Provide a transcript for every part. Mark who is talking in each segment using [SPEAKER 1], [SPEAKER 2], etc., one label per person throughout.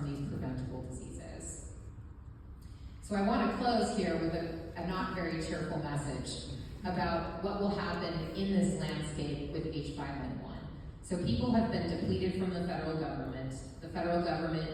[SPEAKER 1] from these preventable diseases. So I want to close here with a not very cheerful message about what will happen in this landscape with H5N1. So people have been depleted from the federal government. The federal government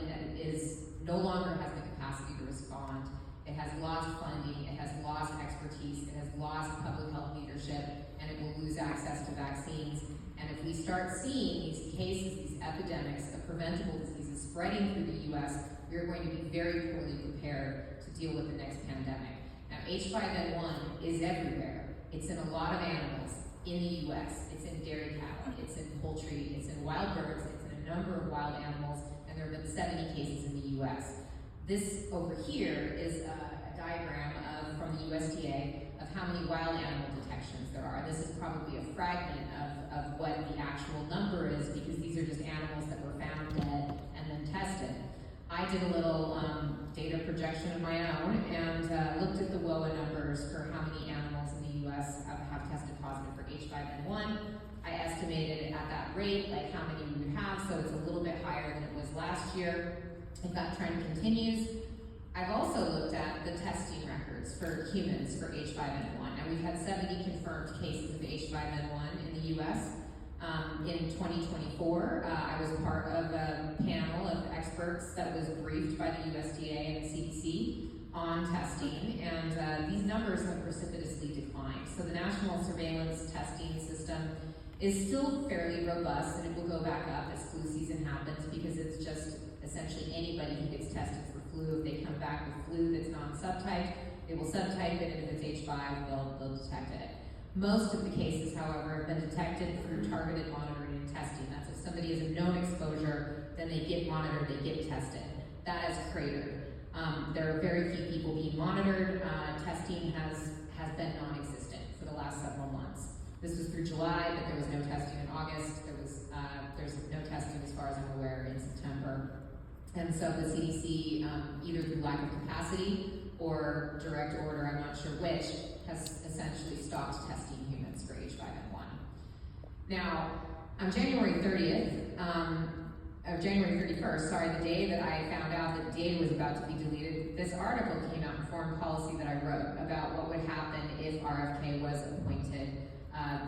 [SPEAKER 1] no longer has the capacity to respond. It has lost funding, it has lost expertise, it has lost public health leadership, and it will lose access to vaccines. And if we start seeing these cases, these epidemics of preventable diseases spreading through the US, we are going to be very poorly prepared to deal with the next pandemic. Now, H5N1 is everywhere. It's in a lot of animals in the US. It's in dairy cattle, it's in poultry, it's in wild birds, it's in a number of wild animals, and there have been 70 cases in the US. This over here is a diagram from the USDA of how many wild animal detections there are. This is probably a fragment of what the actual number is, because these are just animals that were found dead and then tested. I did a little data projection of my own and looked at the WOA numbers for how many animals in the US have tested positive for H5N1. I estimated at that rate, like how many we would have, so it's a little bit higher than it was last year. If that trend continues, I've also looked at the testing records for humans for H5N1. Now we've had 70 confirmed cases of H5N1 in the US. In 2024, I was part of a panel of experts that was briefed by the USDA and the CDC on testing, and these numbers have precipitously declined. So the National Surveillance Testing System is still fairly robust, and it will go back up as flu season happens, because it's just essentially anybody who gets tested for flu. If they come back with flu that's non-subtyped, they will subtype it, and if it's H5, they'll detect it. Most of the cases, however, have been detected through targeted monitoring and testing. That's if somebody has a known exposure, then they get monitored, they get tested. That has cratered. There are very few people being monitored. Testing has been non-existent for the last several months. This was through July, but there was no testing in August. There's no testing, as far as I'm aware, in September. And so the CDC, either through lack of capacity or direct order, I'm not sure which, has essentially stopped testing humans for H5N1. Now, on January 31st, the day that I found out that data was about to be deleted, this article came out in Foreign Policy that I wrote about what would happen if RFK was appointed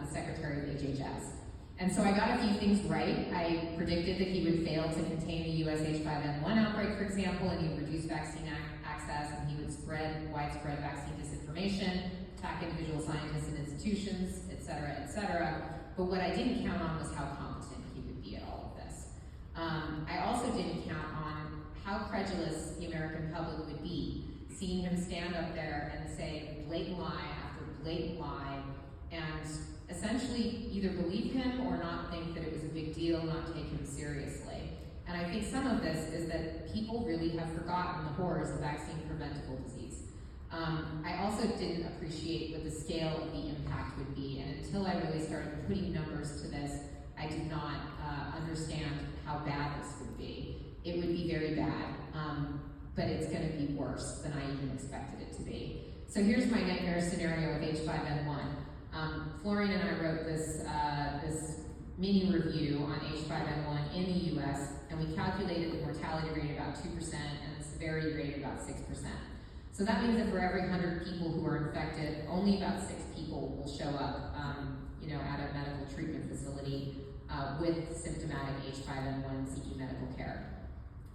[SPEAKER 1] the Secretary of HHS. And so I got a few things right. I predicted that he would fail to contain the US H5N1 outbreak, for example, and he would reduce vaccine access, and he would spread widespread vaccine disinformation, attack individual scientists and institutions, et cetera, but what I didn't count on was how competent he would be at all of this. I also didn't count on how credulous the American public would be, seeing him stand up there and say blatant lie after blatant lie, and essentially either believe him or not think that it was a big deal, not take him seriously. And I think some of this is that people really have forgotten the horrors of vaccine-preventable disease. I also didn't appreciate what the scale of the impact would be, and until I really started putting numbers to this, I did not understand how bad this would be. It would be very bad, but it's going to be worse than I even expected it to be. So here's my nightmare scenario with H5N1. Florian and I wrote this mini review on H5N1 in the US, and we calculated the mortality rate about 2% and the severity rate about 6%. So that means that for every 100 people who are infected, only about 6 people will show up at a medical treatment facility with symptomatic H5N1 seeking medical care.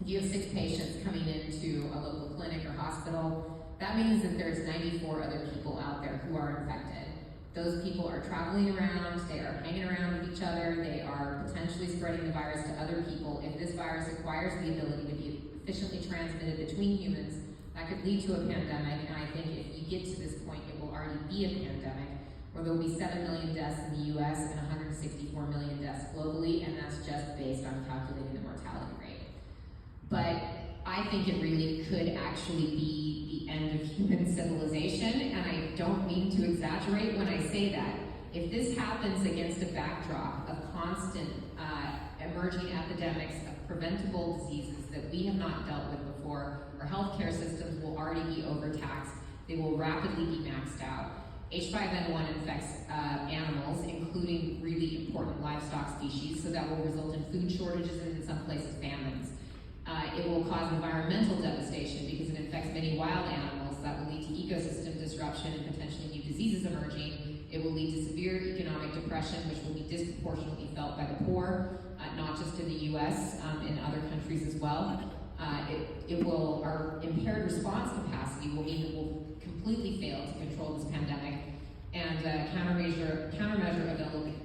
[SPEAKER 1] If you have 6 patients coming into a local clinic or hospital, that means that there's 94 other people out there who are infected. Those people are traveling around, they are hanging around with each other, they are potentially spreading the virus to other people. If this virus acquires the ability to be efficiently transmitted between humans, that could lead to a pandemic, and I think if you get to this point, it will already be a pandemic, where there will be 7 million deaths in the US and 164 million deaths globally, and that's just based on calculating the mortality rate. But I think it really could actually be the end of human civilization, and I don't mean to exaggerate when I say that. If this happens against a backdrop of constant emerging epidemics of preventable diseases that we have not dealt with before, our healthcare systems will already be overtaxed, they will rapidly be maxed out. H5N1 infects animals, including really important livestock species, so that will result in food shortages and in some places famines. It will cause environmental devastation because it infects many wild animals. That will lead to ecosystem disruption and potentially new diseases emerging. It will lead to severe economic depression, which will be disproportionately felt by the poor, not just in the U.S., in other countries as well. Our impaired response capacity will mean that we'll completely fail to control this pandemic, and countermeasure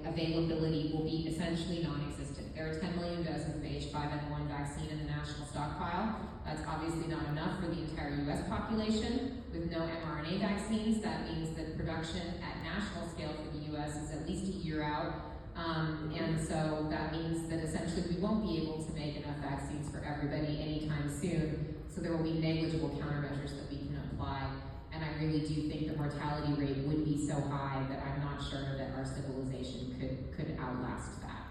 [SPEAKER 1] availability will be essentially non-existent. There are 10 million doses of H5N1 vaccine in the national stockpile. That's obviously not enough for the entire U.S. population. With no mRNA vaccines, that means that production at national scale for the U.S. is at least a year out. And so that means that essentially we won't be able to make enough vaccines for everybody anytime soon. So there will be negligible countermeasures that we can apply. And I really do think the mortality rate would be so high that I'm not sure that our civilization could outlast that.